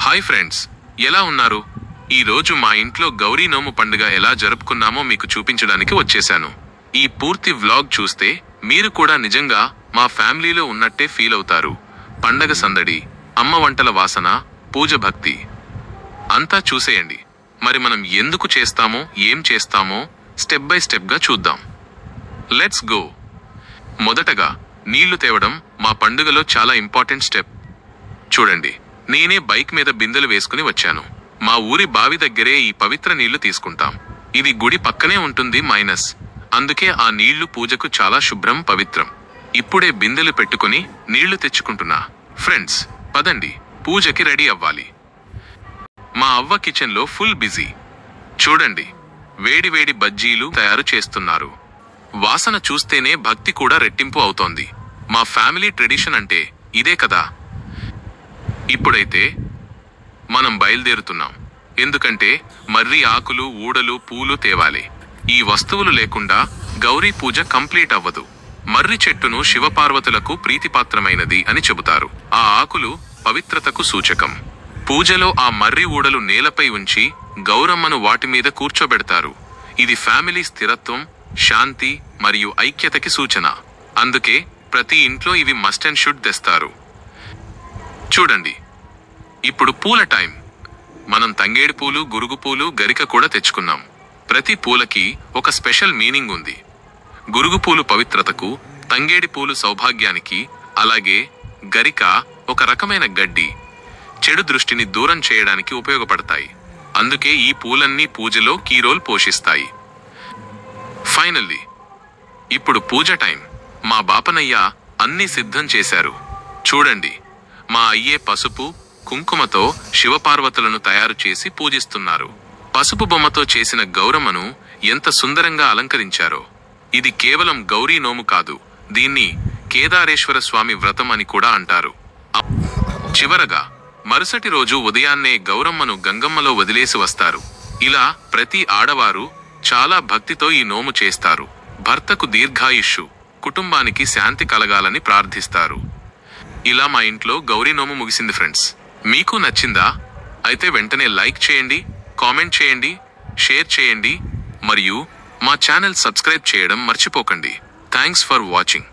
Hi friends, ఎలా ఉన్నారు? ఈ రోజు మా ఇంట్లో గౌరీ నోము పండుగ ఎలా జరుపుకున్నామో మీకు చూపించడానికి వచ్చేసాను. ఈ పూర్తి వ్లాగ్ చూస్తే మీరు కూడా నిజంగా మా ఫ్యామిలీలో ఉన్నట్టే ఫీల్ అవుతారు. పండగ సందడి, అమ్మ వంటల వాసన, పూజ భక్తి అంతా చూసేయండి. మరి మనం ఎందుకు చేస్తామో, ఏం చేస్తామో స్టెప్ బై స్టెప్గా చూద్దాం. Let's go. మొదటగా నీళ్లు తేవడం మా పండుగలో చాలా ఇంపార్టెంట్ స్టెప్. చూడండి, నేనే బైక్ మీద బిందెలు వేసుకుని వచ్చాను. మా ఊరి బావి దగ్గరే ఈ పవిత్ర నీళ్లు తీసుకుంటాం. ఇది గుడి పక్కనే ఉంటుంది మైనస్, అందుకే ఆ నీళ్లు పూజకు చాలా శుభ్రం, పవిత్రం. ఇప్పుడే బిందెలు పెట్టుకుని నీళ్లు తెచ్చుకుంటున్నా. ఫ్రెండ్స్, పదండి, పూజకి రెడీ అవ్వాలి. మా అవ్వ కిచెన్లో ఫుల్ బిజీ. చూడండి, వేడివేడి బజ్జీలు తయారు చేస్తున్నారు. వాసన చూస్తేనే భక్తి కూడా రెట్టింపు అవుతోంది. మా ఫ్యామిలీ ట్రెడిషన్ అంటే ఇదే కదా. ఇప్పుడైతే మనం బయలుదేరుతున్నాం. ఎందుకంటే మర్రి ఆకులు, ఊడలు, పూలు తేవాలి. ఈ వస్తువులు లేకుండా గౌరీ పూజ కంప్లీట్ అవ్వదు. మర్రి చెట్టును శివపార్వతులకు ప్రీతిపాత్రమైనది అని చెబుతారు. ఆ ఆకులు పవిత్రతకు సూచకం. పూజలో ఆ మర్రి ఊడలు నేలపై ఉంచి గౌరమ్మను వాటి మీద కూర్చోబెడతారు. ఇది ఫ్యామిలీ స్థిరత్వం, శాంతి మరియు ఐక్యతకి సూచన. అందుకే ప్రతి ఇంట్లో ఇవి మస్ట్ అండ్ షుడ్ తెస్తారు. చూడండి, ఇప్పుడు పూల టైం. మనం తంగేడు పూలు, గురుగు పూలు, గరిక కూడా తెచ్చుకున్నాం. ప్రతి పూలకి ఒక స్పెషల్ మీనింగ్ ఉంది. గురుగు పూలు పవిత్రతకు, తంగేడి పూలు సౌభాగ్యానికి, అలాగే గరిక ఒక రకమైన గడ్డి, చెడు దృష్టిని దూరం చేయడానికి ఉపయోగపడతాయి. అందుకే ఈ పూలన్నీ పూజలో కీ రోల్ పోషిస్తాయి. ఫైనల్లీ ఇప్పుడు పూజ టైం. మా బాపనయ్య అన్నీ సిద్ధం చేశారు. చూడండి, మా అయ్యే పసుపు, కుంకుమతో శివపార్వతులను తయారు చేసి పూజిస్తున్నారు. పసుపు బొమ్మతో చేసిన గౌరమ్మను ఎంత సుందరంగా అలంకరించారో. ఇది కేవలం గౌరీ నోము కాదు, దీన్ని కేదారేశ్వర స్వామి వ్రతం అని కూడా అంటారు. చివరగా మరుసటి రోజు ఉదయాన్నే గౌరమ్మను గంగమ్మలో వదిలేసి వస్తారు. ఇలా ప్రతి ఆడవారు చాలా భక్తితో ఈ నోము చేస్తారు. భర్తకు దీర్ఘాయుష్షు, కుటుంబానికి శాంతి కలగాలని ప్రార్థిస్తారు. ఇలా మా ఇంట్లో గౌరీ నోము ముగిసింది ఫ్రెండ్స్. మీకు నచ్చిందా? అయితే వెంటనే లైక్ చేయండి, కామెంట్ చేయండి, షేర్ చేయండి మరియు మా ఛానల్ సబ్స్క్రైబ్ చేయడం మర్చిపోకండి. Thanks for watching.